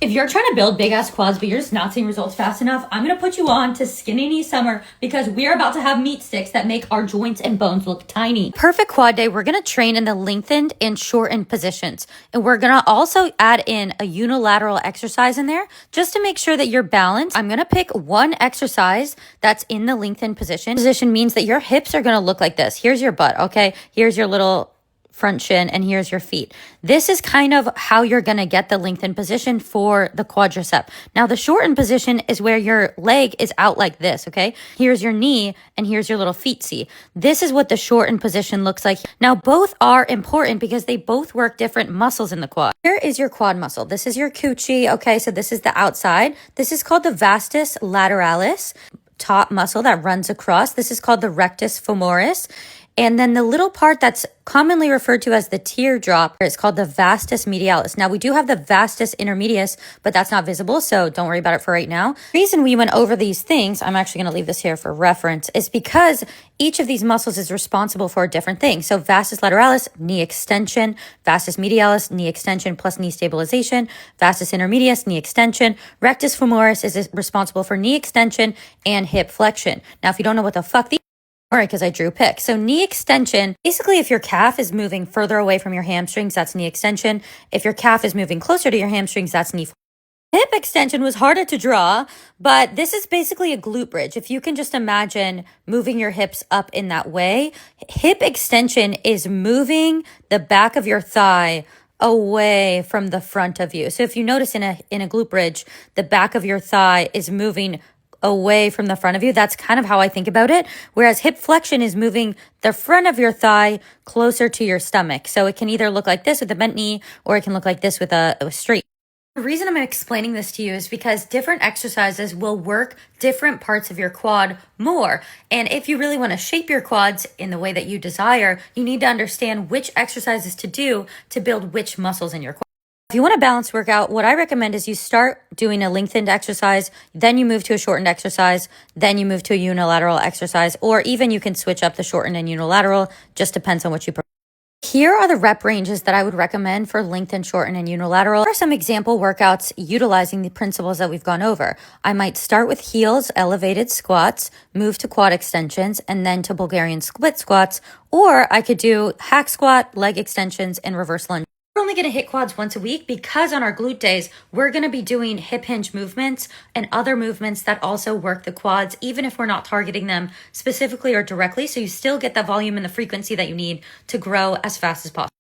If you're trying to build big ass quads, but you're just not seeing results fast enough, I'm going to put you on to Skinny Knee Summer because we're about to have meat sticks that make our joints and bones look tiny. Perfect quad day. We're going to train in the lengthened and shortened positions. And we're going to also add in a unilateral exercise in there just to make sure that you're balanced. I'm going to pick one exercise that's in the lengthened position. Position means that your hips are going to look like this. Here's your butt. Okay. Here's your little front shin, and here's your feet. This is kind of how you're going to get the lengthened position for the quadricep. Now, the shortened position is where your leg is out like this, okay? Here's your knee, and here's your little feet, see? This is what the shortened position looks like. Now, both are important because they both work different muscles in the quad. Here is your quad muscle. This is your coochie, okay? So this is the outside. This is called the vastus lateralis, top muscle that runs across. This is called the rectus femoris. And then the little part that's commonly referred to as the teardrop is called the vastus medialis. Now, we do have the vastus intermedius, but that's not visible, so don't worry about it for right now. The reason we went over these things, I'm actually going to leave this here for reference, is because each of these muscles is responsible for a different thing. So vastus lateralis, knee extension, vastus medialis, knee extension plus knee stabilization, vastus intermedius, knee extension, rectus femoris is responsible for knee extension and hip flexion. Now, if you don't know what the fuck these all right, because I drew pics. So knee extension, basically if your calf is moving further away from your hamstrings, that's knee extension. If your calf is moving closer to your hamstrings, that's knee flexion. Hip extension was harder to draw, but this is basically a glute bridge. If you can just imagine moving your hips up in that way, hip extension is moving the back of your thigh away from the front of you. So if you notice in a glute bridge, the back of your thigh is moving away from the front of you. That's kind of how I think about it. Whereas hip flexion is moving the front of your thigh closer to your stomach. So it can either look like this with a bent knee, or it can look like this with a straight. The reason I'm explaining this to you is because different exercises will work different parts of your quad more. And if you really want to shape your quads in the way that you desire, you need to understand which exercises to do to build which muscles in your quad. If you want a balanced workout, what I recommend is you start doing a lengthened exercise, then you move to a shortened exercise, then you move to a unilateral exercise, or even you can switch up the shortened and unilateral, just depends on what you prefer. Here are the rep ranges that I would recommend for lengthened, shortened, and unilateral. Here are some example workouts utilizing the principles that we've gone over. I might start with heels, elevated squats, move to quad extensions, and then to Bulgarian split squats, or I could do hack squat, leg extensions, and reverse lunge. We're only going to hit quads once a week because on our glute days, we're going to be doing hip hinge movements and other movements that also work the quads, even if we're not targeting them specifically or directly. So you still get the volume and the frequency that you need to grow as fast as possible.